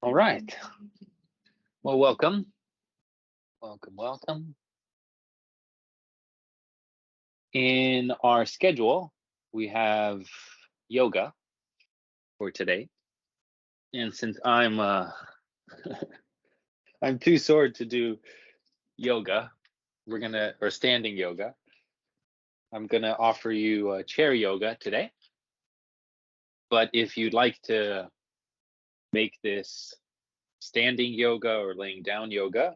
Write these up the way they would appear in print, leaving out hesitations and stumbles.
All right. Well, welcome. Welcome. In our schedule, we have yoga for today. And since I'm too sore to do yoga, or standing yoga, I'm going to offer you chair yoga today. But if you'd like to make this standing yoga or laying down yoga,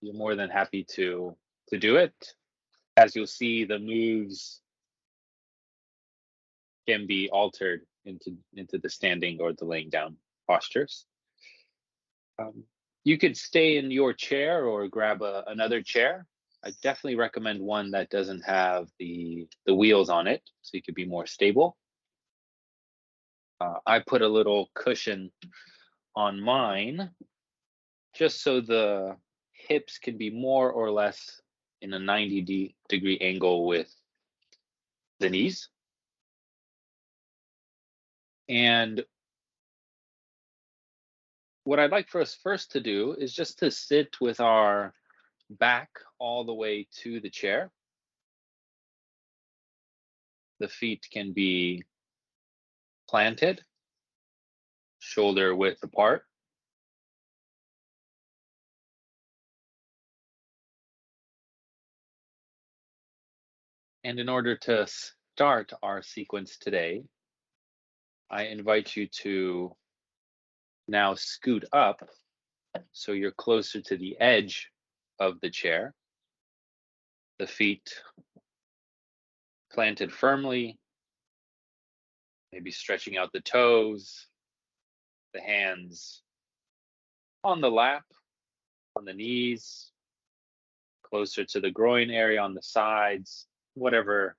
you're more than happy to do it. As you'll see, the moves can be altered into the standing or the laying down postures. Um, you could stay in your chair or grab another chair. I definitely recommend one that doesn't have the wheels on it, so you could be more stable. I put a little cushion on mine just so the hips can be more or less in a 90-degree angle with the knees. And what I'd like for us first to do is just to sit with our back all the way to the chair. The feet can be planted, shoulder width apart. And in order to start our sequence today, I invite you to now scoot up so you're closer to the edge of the chair, the feet planted firmly, maybe stretching out the toes, the hands on the lap, on the knees, closer to the groin area on the sides, whatever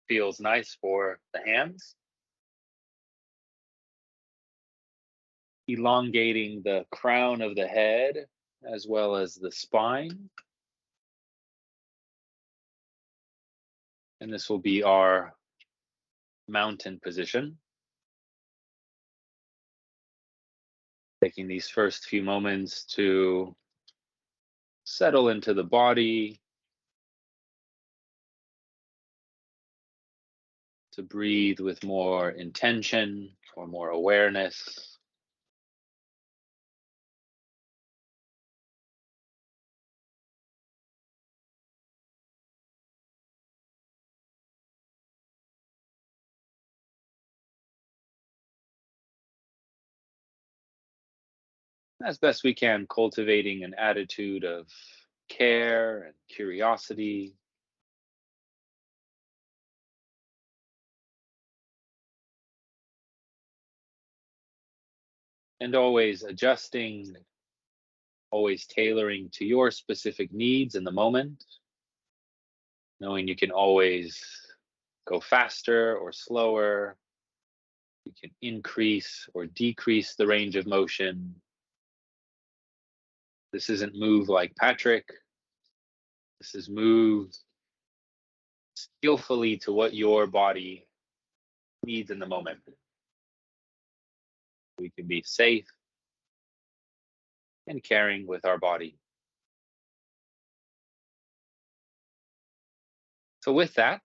feels nice for the hands. Elongating the crown of the head as well as the spine. And this will be our mountain position. Taking these first few moments to settle into the body, to breathe with more intention or more awareness. As best we can, cultivating an attitude of care and curiosity. And always adjusting, always tailoring to your specific needs in the moment, knowing you can always go faster or slower. You can increase or decrease the range of motion. This isn't move like Patrick. This is move skillfully to what your body needs in the moment. We can be safe and caring with our body. So with that,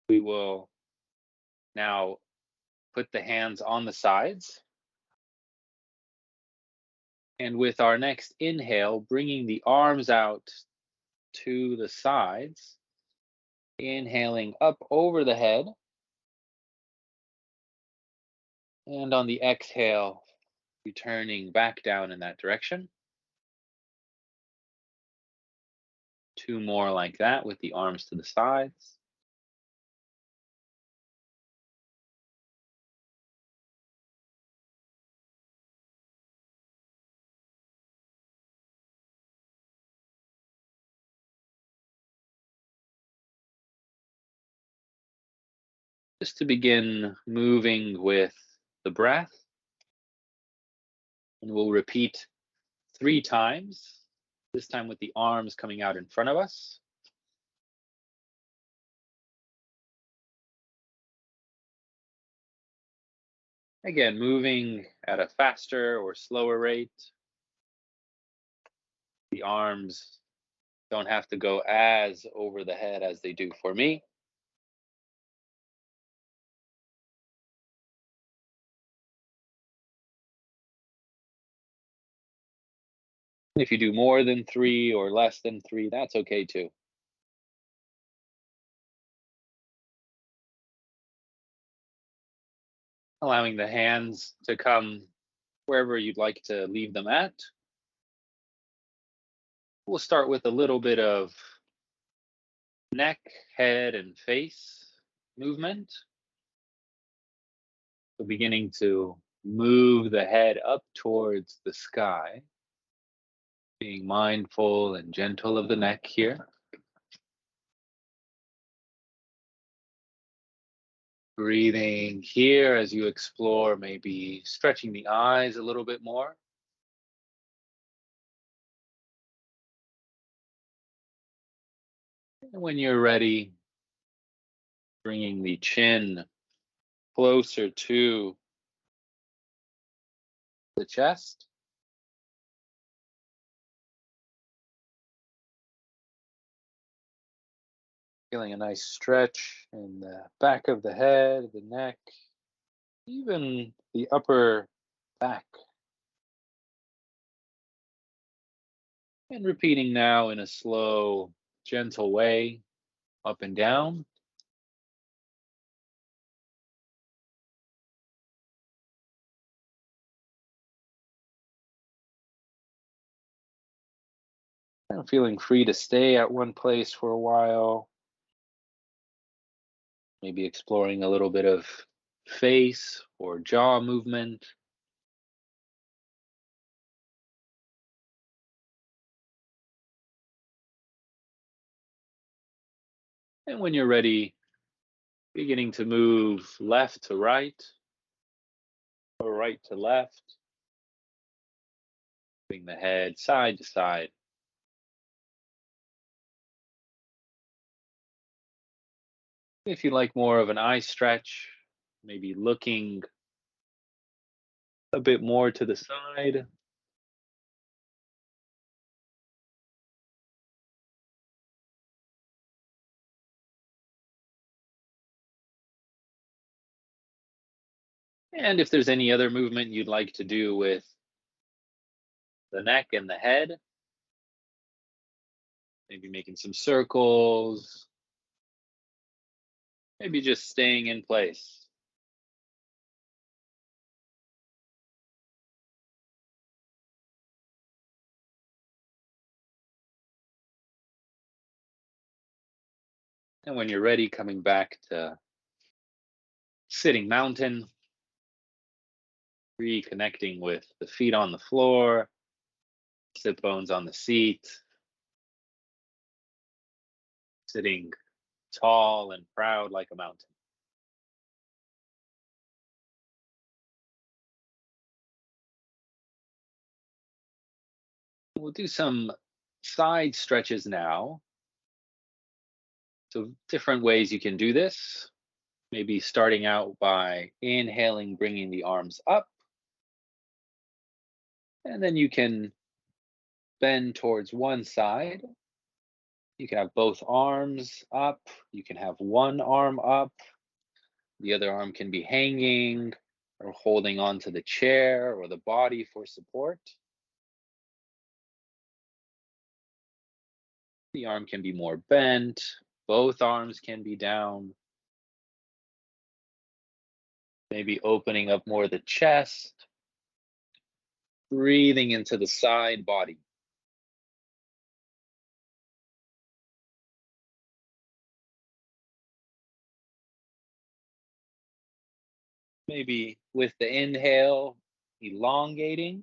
we will now put the hands on the sides. And with our next inhale, bringing the arms out to the sides, inhaling up over the head. And on the exhale, returning back down in that direction. Two more like that with the arms to the sides. Just to begin moving with the breath. And we'll repeat 3 times, this time with the arms coming out in front of us. Again, moving at a faster or slower rate. The arms don't have to go as over the head as they do for me. If you do more than 3 or less than 3, that's okay too. Allowing the hands to come wherever you'd like to leave them at. We'll start with a little bit of neck, head, and face movement. So beginning to move the head up towards the sky, being mindful and gentle of the neck here. Breathing here as you explore, maybe stretching the eyes a little bit more. And when you're ready, bringing the chin closer to the chest. Feeling a nice stretch in the back of the head, the neck, even the upper back. And repeating now in a slow, gentle way, up and down. And feeling free to stay at one place for a while. Maybe exploring a little bit of face or jaw movement. And when you're ready, beginning to move left to right or right to left, moving the head side to side. If you like more of an eye stretch, maybe looking a bit more to the side. And if there's any other movement you'd like to do with the neck and the head, maybe making some circles, maybe just staying in place. And when you're ready, coming back to sitting mountain, reconnecting with the feet on the floor, sit bones on the seat, sitting tall and proud like a mountain. We'll do some side stretches now. So, different ways you can do this. Maybe starting out by inhaling, bringing the arms up, and then you can bend towards one side. You can have both arms up. You can have one arm up. The other arm can be hanging or holding onto the chair or the body for support. The arm can be more bent. Both arms can be down. Maybe opening up more the chest, breathing into the side body. Maybe with the inhale, elongating,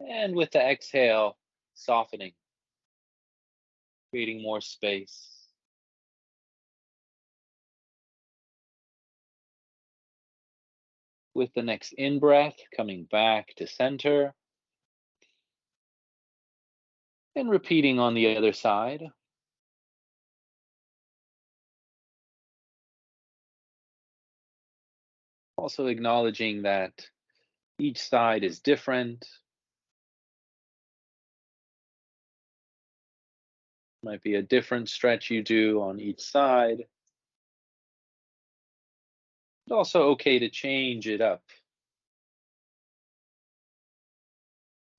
and with the exhale, softening, creating more space. With the next in breath, coming back to center, and repeating on the other side. Also acknowledging that Each side is different. Might be a different stretch you do on each side. It's also okay to change it up,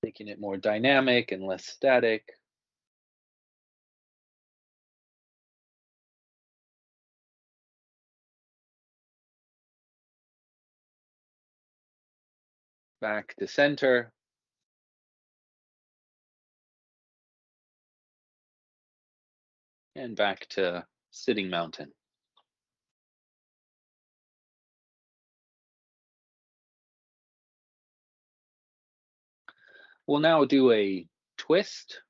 making it more dynamic and less static. Back to center. And back to sitting mountain. We'll now do a twist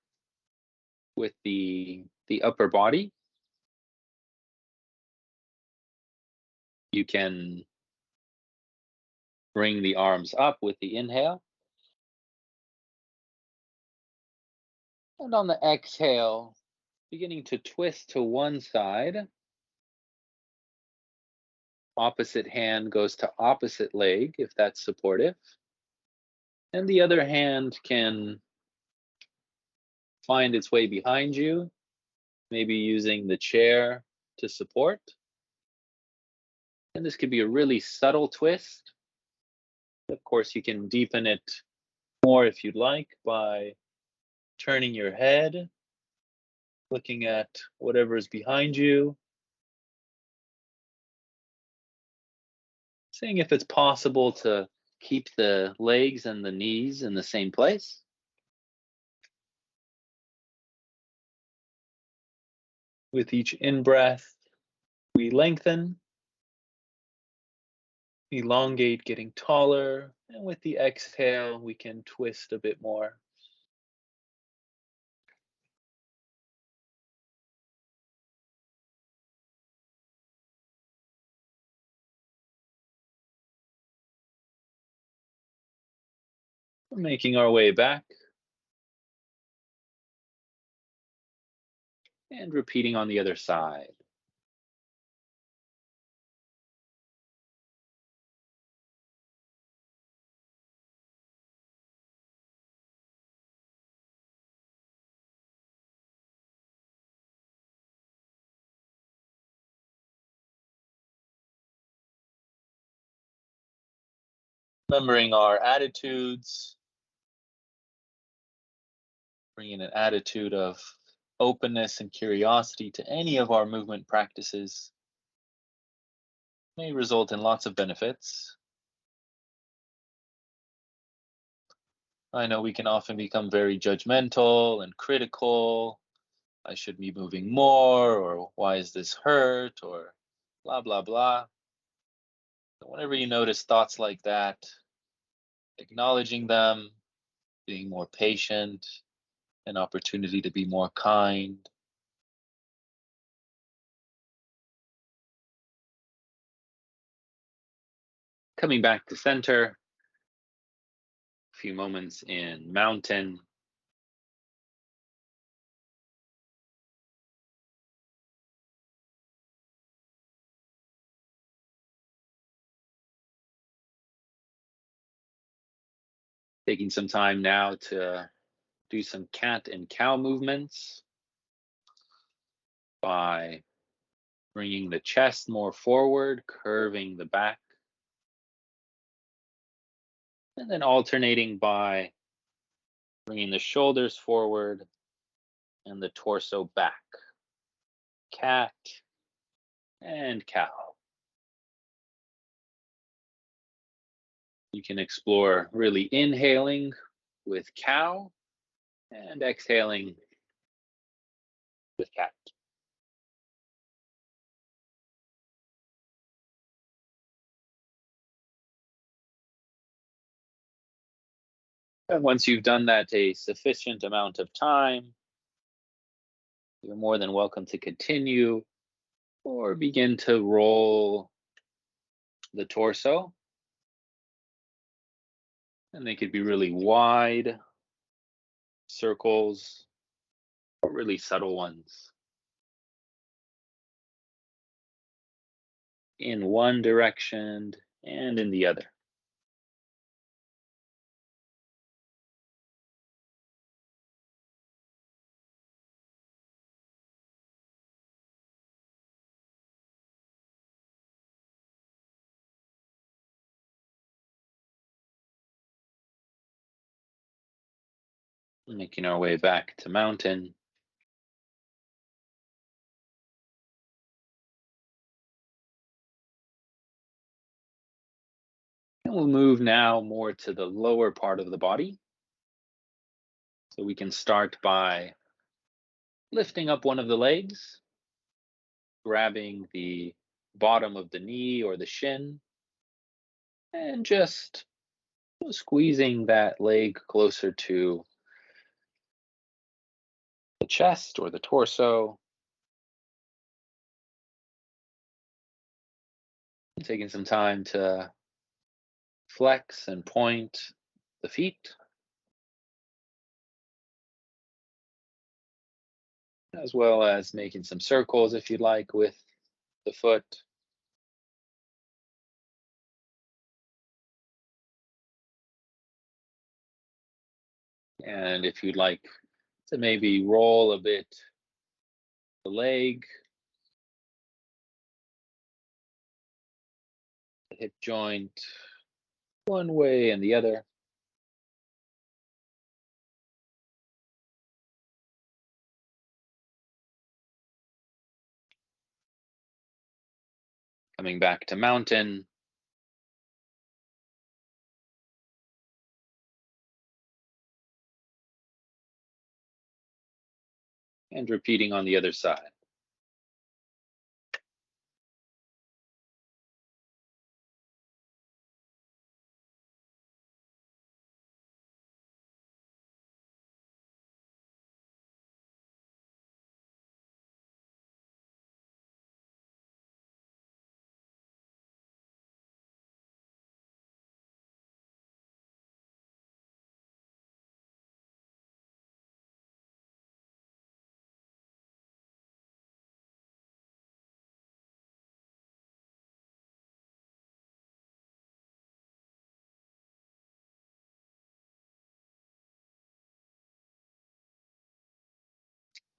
with the upper body. You can bring the arms up with the inhale. And on the exhale, beginning to twist to one side. Opposite hand goes to opposite leg if that's supportive. And the other hand can find its way behind you, maybe using the chair to support. And this could be a really subtle twist. Of course, you can deepen it more if you'd like by turning your head, looking at whatever is behind you, seeing if it's possible to keep the legs and the knees in the same place. With each in-breath, we lengthen, elongate, getting taller, and with the exhale, we can twist a bit more. We're making our way back and repeating on the other side. Remembering our attitudes, bringing an attitude of openness and curiosity to any of our movement practices may result in lots of benefits. I know we can often become very judgmental and critical. I should be moving more, or why is this hurt, or blah, blah, blah. So whenever you notice thoughts like that, acknowledging them, being more patient, an opportunity to be more kind. Coming back to center, a few moments in mountain. Taking some time now to do some cat and cow movements by bringing the chest more forward, curving the back, and then alternating by bringing the shoulders forward and the torso back. Cat and cow. You can explore really inhaling with cow and exhaling with cat. And once you've done that a sufficient amount of time, you're more than welcome to continue or begin to roll the torso. And they could be really wide circles or really subtle ones. In one direction and in the other. Making our way back to mountain. And we'll move now more to the lower part of the body. So we can start by lifting up one of the legs, grabbing the bottom of the knee or the shin, and just squeezing that leg closer to the chest or the torso. Taking some time to flex and point the feet, as well as making some circles if you'd like with the foot. And if you'd like to maybe roll a bit the leg, the hip joint, one way and the other. Coming back to mountain. And repeating on the other side.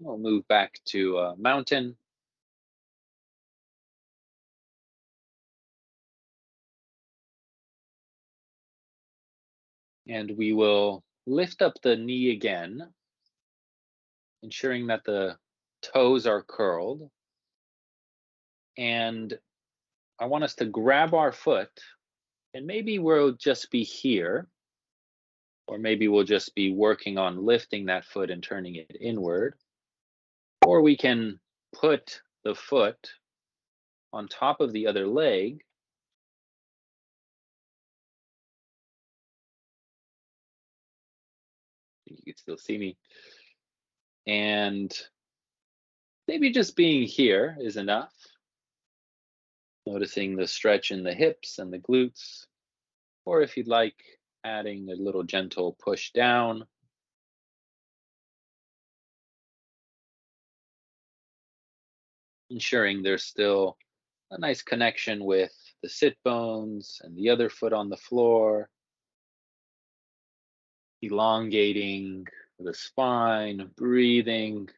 We'll move back to mountain. And we will lift up the knee again, ensuring that the toes are curled. And I want us to grab our foot, and maybe we'll just be here, or maybe we'll just be working on lifting that foot and turning it inward. Or we can put the foot on top of the other leg. You can still see me. And maybe just being here is enough. Noticing the stretch in the hips and the glutes. Or if you'd like, adding a little gentle push down. Ensuring there's still a nice connection with the sit bones and the other foot on the floor. Elongating the spine, breathing.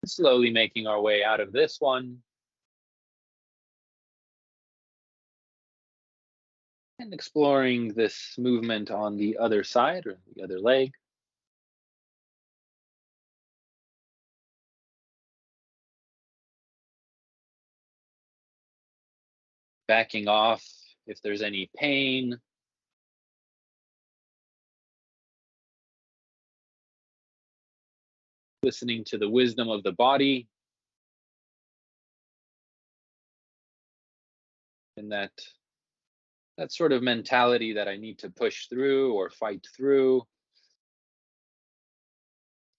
Slowly making our way out of this one. And exploring this movement on the other side or the other leg. Backing off if there's any pain. Listening to the wisdom of the body. And that sort of mentality that I need to push through or fight through.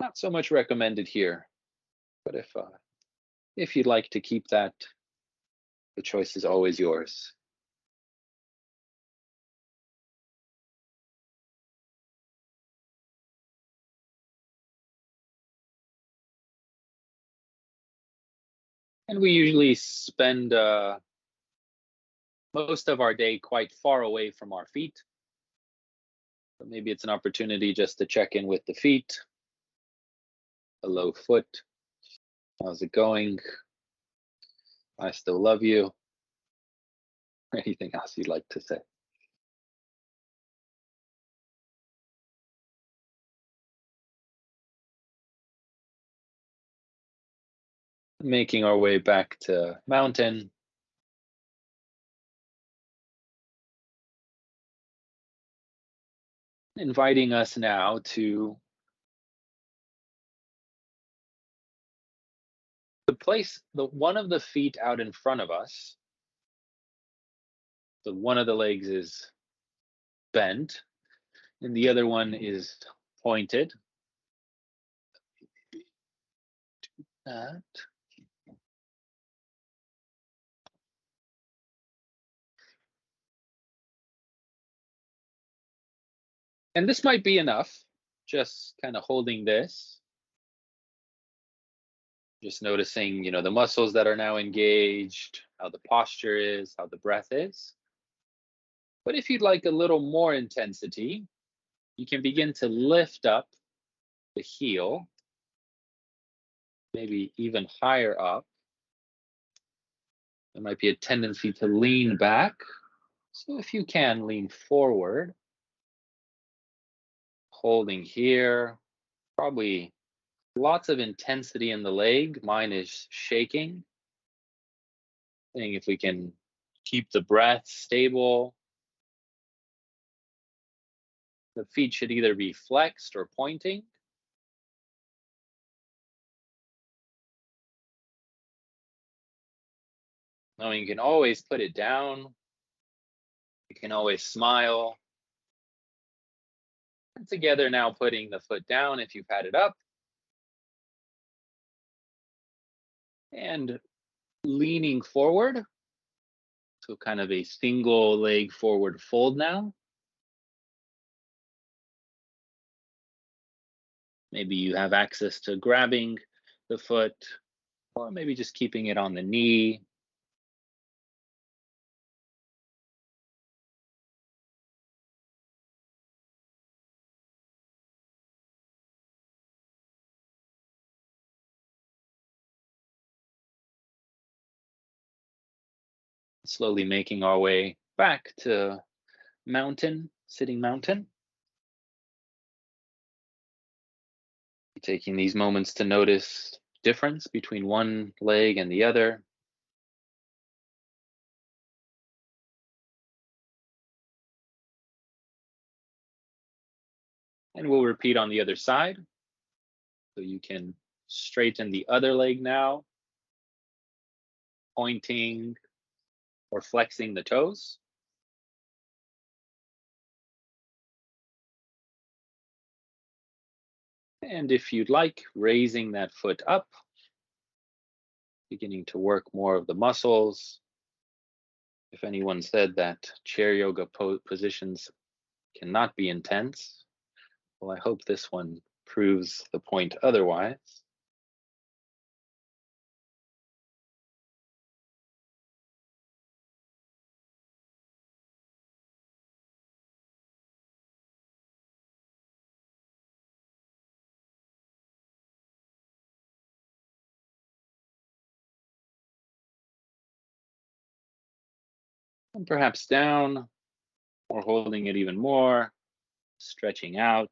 Not so much recommended here, but if you'd like to keep that, the choice is always yours. And we usually spend most of our day quite far away from our feet. But maybe it's an opportunity just to check in with the feet, the low foot. How's it going? I still love you. Anything else you'd like to say? Making our way back to mountain. Inviting us now to place the one of the feet out in front of us. So one of the legs is bent and the other one is pointed. That. And this might be enough, just kind of holding this. Just noticing, the muscles that are now engaged, how the posture is, how the breath is. But if you'd like a little more intensity, you can begin to lift up the heel, maybe even higher up. There might be a tendency to lean back. So if you can, lean forward, holding here, probably lots of intensity in the leg. Mine is shaking. Seeing if we can keep the breath stable. The feet should either be flexed or pointing. Now you can always put it down. You can always smile. And together now putting the foot down if you've had it up. And leaning forward. So kind of a single leg forward fold now. Maybe you have access to grabbing the foot, or maybe just keeping it on the knee. Slowly making our way back to mountain, sitting mountain. Taking these moments to notice difference between one leg and the other. And we'll repeat on the other side. So you can straighten the other leg now, pointing or flexing the toes. And if you'd like, raising that foot up, beginning to work more of the muscles. If anyone said that chair yoga positions cannot be intense, well, I hope this one proves the point otherwise. And perhaps down, or holding it even more, stretching out.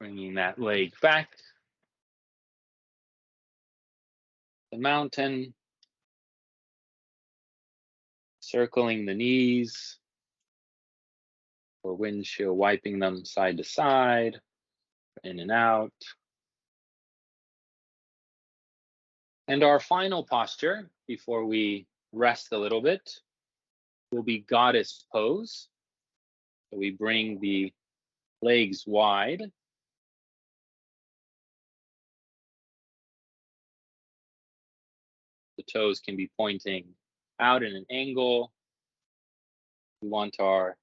Bringing that leg back. The mountain. Circling the knees. Or windshield wiping them side to side, in and out. And our final posture before we rest a little bit will be goddess pose. So we bring the legs wide. The toes can be pointing out in an angle. We want our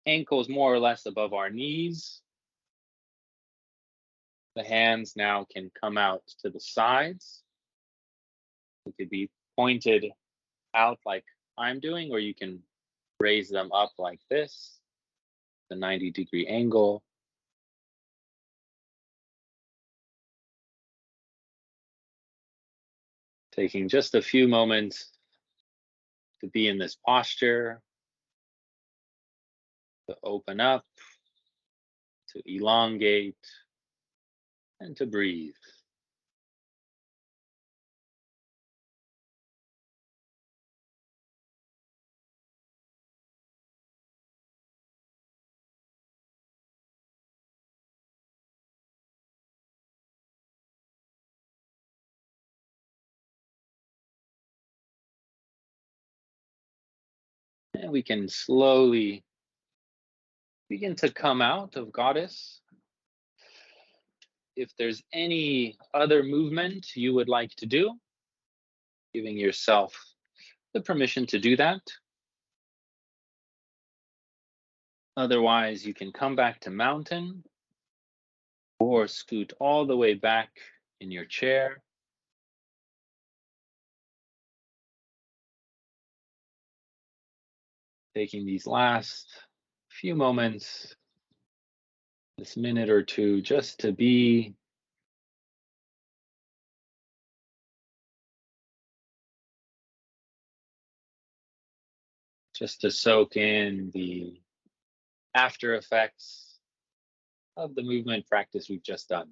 ankles more or less above our knees. The hands now can come out to the sides. They could be pointed out like I'm doing, or you can raise them up like this, the 90-degree angle. Taking just a few moments to be in this posture, to open up, to elongate, and to breathe. And we can slowly begin to come out of Goddess. If there's any other movement you would like to do, giving yourself the permission to do that. Otherwise, you can come back to mountain or scoot all the way back in your chair. Taking these last few moments, this minute or two, just to be just to soak in the after effects of the movement practice we've just done.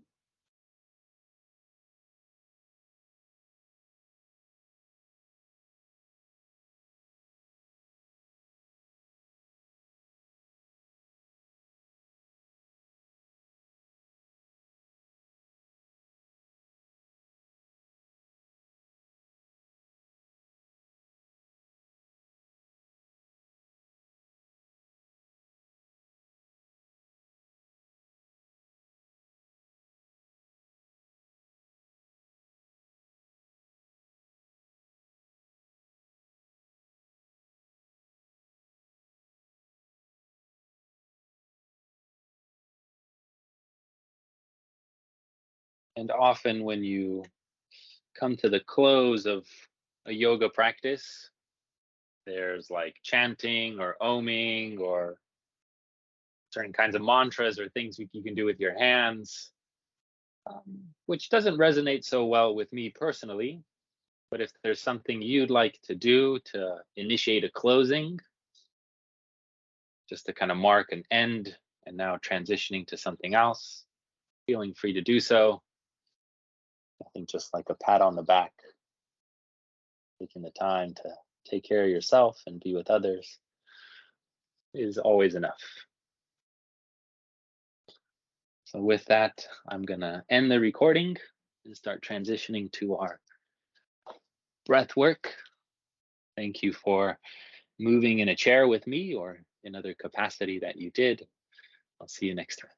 And often when you come to the close of a yoga practice, there's like chanting or oming or certain kinds of mantras or things you can do with your hands, which doesn't resonate so well with me personally. But if there's something you'd like to do to initiate a closing, just to kind of mark an end and now transitioning to something else, feeling free to do so. I think just like a pat on the back, taking the time to take care of yourself and be with others is always enough. So with that, I'm gonna end the recording and start transitioning to our breath work. Thank you for moving in a chair with me or in other capacity that you did. I'll see you next time.